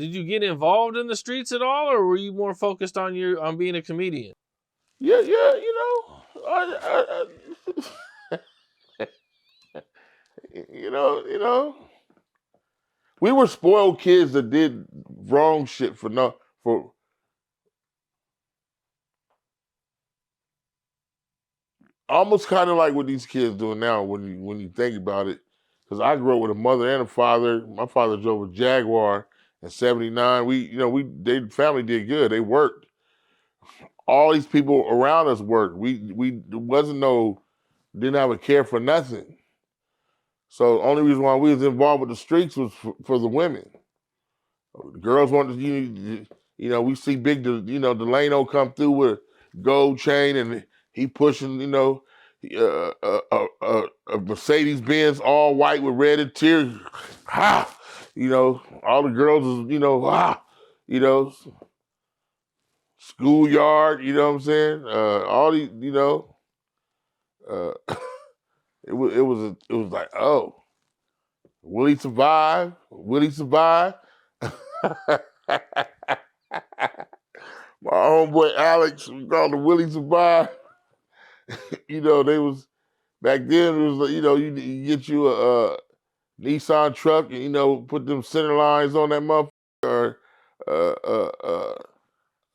did you get involved in the streets at all, or were you more focused on being a comedian? Yeah, you know, you know, we were spoiled kids that did wrong shit for almost kind of like what these kids doing now when you think about it. Because I grew up with a mother and a father. My father drove a Jaguar in '79. They family did good. They worked. All these people around us worked. We didn't have a care for nothing. So the only reason why we was involved with the streets was for the women. The girls wanted we see Big Delano come through with a gold chain and he pushing a Mercedes Benz all white with red interior. Ha! All the girls is you know schoolyard. You know what I'm saying? All these uh, it was like, oh, will he survive? Will he survive? My homeboy Alex, we called him Willie Survive. They was back then. It was like, you get you a Nissan truck and put them center lines on that motherfucker, or uh,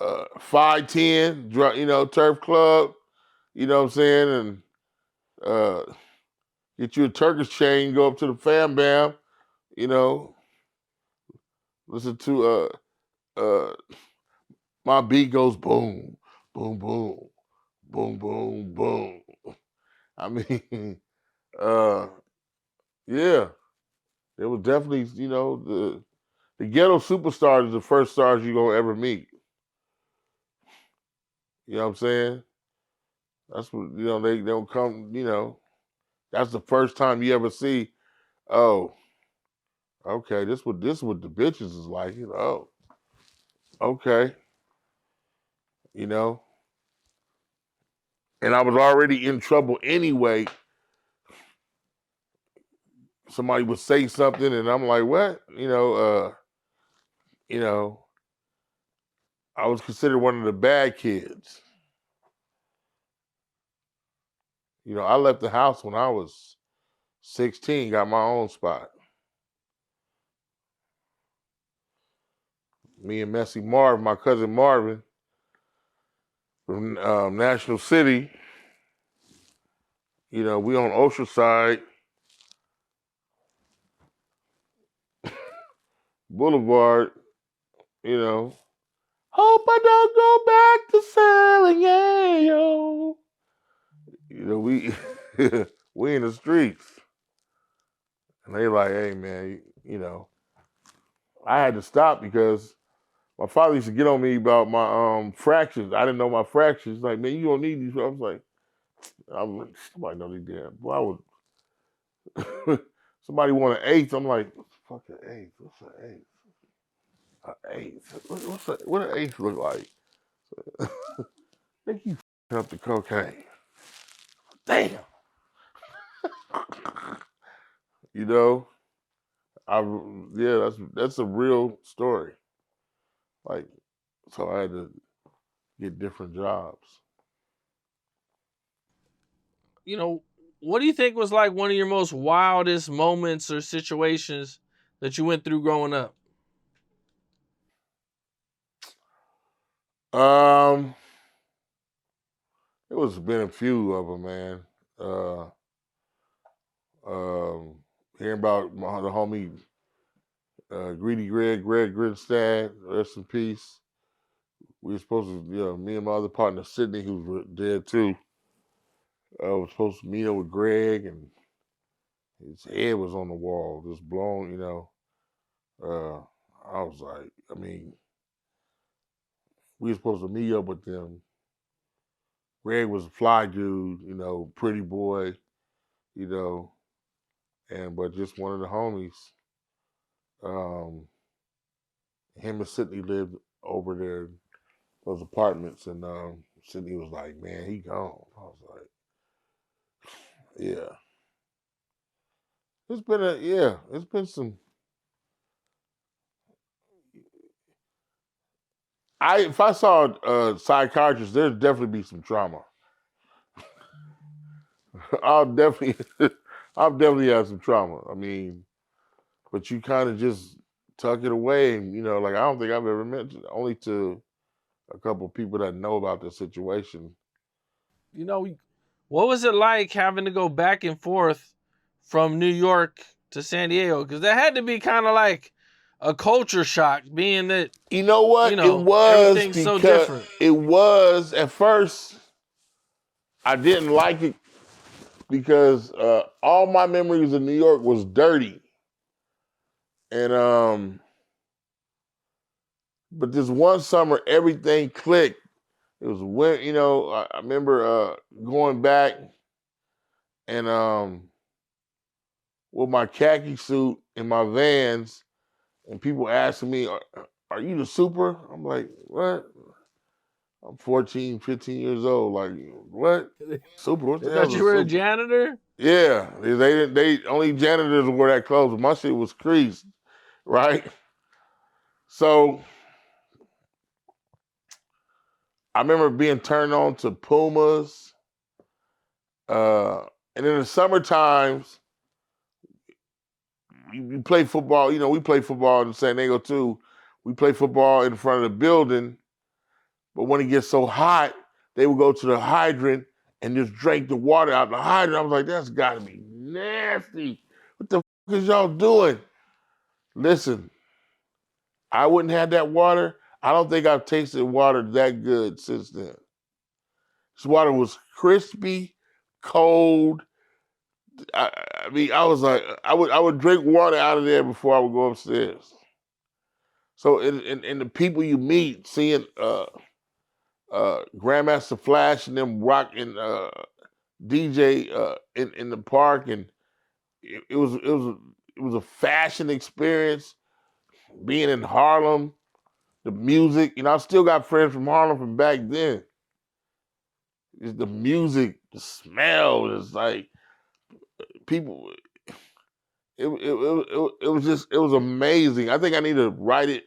uh, 510, Turf Club. You know what I'm saying, and get you a Turkish chain, go up to the Fam Bam. Listen to my beat goes boom, boom, boom, boom, boom, boom. I mean, uh, yeah, it was definitely, the ghetto superstars is the first stars you're gonna ever meet. You know what I'm saying? That's what they don't come. That's the first time you ever see. Oh, okay, this what the bitches is like. Okay, you know. And I was already in trouble anyway. Somebody would say something, and I'm like, what? You know, I was considered one of the bad kids. I left the house when I was 16, got my own spot. Me and Messy Marvin, my cousin Marvin from National City, we on Oceanside Boulevard, you know. Hope I don't go back to selling, yeah, yo. We we in the streets. And they like, hey man, I had to stop because my father used to get on me about my fractures. I didn't know my fractures. Like, man, you don't need these. I was like, somebody know these damn. Well, I would. Somebody want an eighth. I'm like, what the fuck an eighth? What's an eighth? An eighth? What an eighth look like? Think you up the cocaine? Damn. you know, I yeah, that's a real story. Like, so I had to get different jobs. What do you think was like one of your most wildest moments or situations that you went through growing up? Um, it was been a few of them, man. Uh, Hearing about the homie Greedy Greg Grinstad, rest in peace. We were supposed to, me and my other partner Sydney, who was dead too, was supposed to meet up with Greg, and his head was on the wall, just blown. Uh, I was like, I mean, we were supposed to meet up with them. Greg was a fly dude, pretty boy, you know, but just one of the homies. Um, Him and Sydney lived over there, those apartments, and Sydney was like, "Man, he gone." I was like, "Yeah." It's been some. if I saw a psychiatrist, there'd definitely be some trauma. I'll definitely, I'll definitely have some trauma. I mean, but you kind of just tuck it away, and like I don't think I've ever mentioned only to a couple of people that know about the situation. You know, what was it like having to go back and forth from New York to San Diego? Because that had to be kind of like a culture shock, being that You know what? It was everything's so because different. it was at first. I didn't like it because all my memories of New York was dirty, and but this one summer everything clicked. It was when I remember going back and with my khaki suit and my Vans, and people asking me, "Are you the super?" I'm like, "What?" I'm 14, 15 years old. Like, what? Super? What They the hell thought is you a were a super? janitor. Yeah, they didn't. They only janitors wore that clothes. But my shit was creased, right? So I remember being turned on to Pumas, and in the summer times, you play football. We play football in San Diego too. We play football in front of the building, but when it gets so hot, they would go to the hydrant and just drink the water out the hydrant. I was like, that's got to be nasty. What the is y'all doing? Listen, I wouldn't have that water. I don't think I've tasted water that good since then. This water was crispy, cold. I mean, I was like, I would drink water out of there before I would go upstairs. So, in the people you meet, seeing Grandmaster Flash and them rock and DJ in the park, and it was a fashion experience. Being in Harlem, the music, I still got friends from Harlem from back then. It's the music, the smell. It's like people. It was amazing. I think I need to write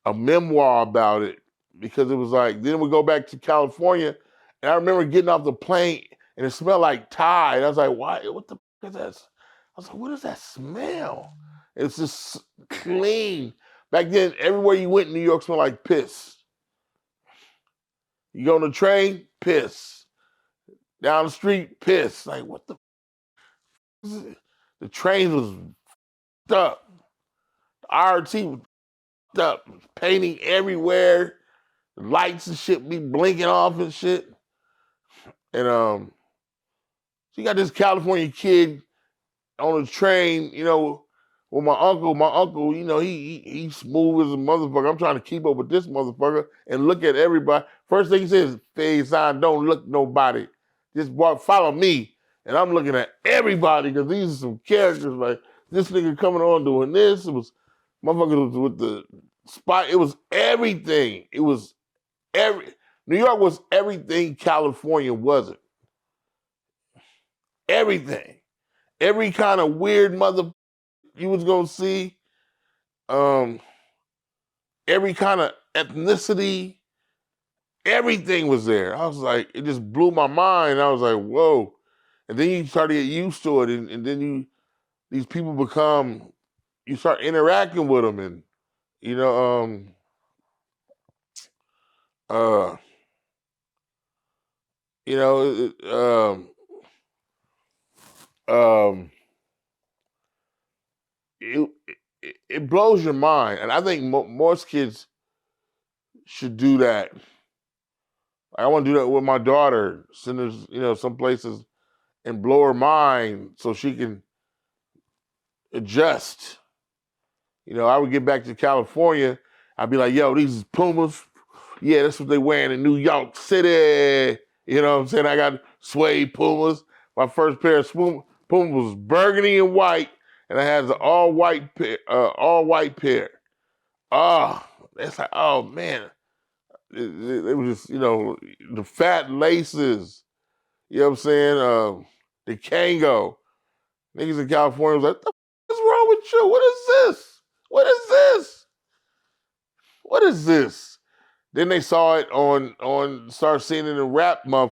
a memoir about it because it was like then we go back to California, and I remember getting off the plane and it smelled like Tide. I was like, why? What the f- is that? I was like, what is that smell? It's just clean. Back then, everywhere you went in New York smelled like piss. You go on the train, piss. Down the street, piss. Like what the? The trains was up. The RT was up. Painting everywhere. The lights and shit be blinking off and shit. And so you got this California kid on a train, with my uncle. My uncle, he's smooth as a motherfucker. I'm trying to keep up with this motherfucker and look at everybody. First thing he says, Faizon, don't look nobody. Just follow me. And I'm looking at everybody because these are some characters. Like this nigga coming on doing this. It was motherfuckers with the spot. It was everything. It was every New York was everything California wasn't. Everything. Every kind of weird mother you was gonna see. Um, every kind of ethnicity, everything was there. I was like, it just blew my mind. I was like, whoa. And then you start to get used to it, and then these people become, you start interacting with them, and you know, uh, you know, um, it, it blows your mind, and I think most kids should do that. I want to do that with my daughter. Send her, some places and blow her mind so she can adjust. I would get back to California. I'd be like, yo, these is Pumas. Yeah, that's what they wearing in New York City. You know what I'm saying? I got suede Pumas. My first pair of Pumas was burgundy and white, and I had the all white pair. Oh, it's like, oh man. It was just, the fat laces. You know what I'm saying? The Kango. Niggas in California was like, the f- is wrong with you? What is this? What is this? What is this? Then they saw it on started seeing it in rap month.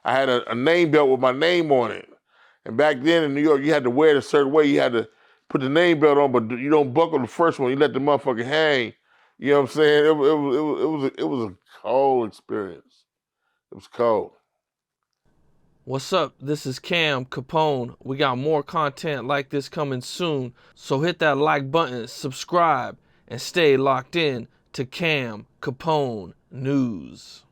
I had a name belt with my name on it. And back then in New York, you had to wear it a certain way. You had to put the name belt on, but you don't buckle the first one. You let the motherfucker hang. You know what I'm saying? It was a cold experience. It was cold. What's up? This is Cam Capone. We got more content like this coming soon, so hit that like button, subscribe, and stay locked in to Cam Capone News.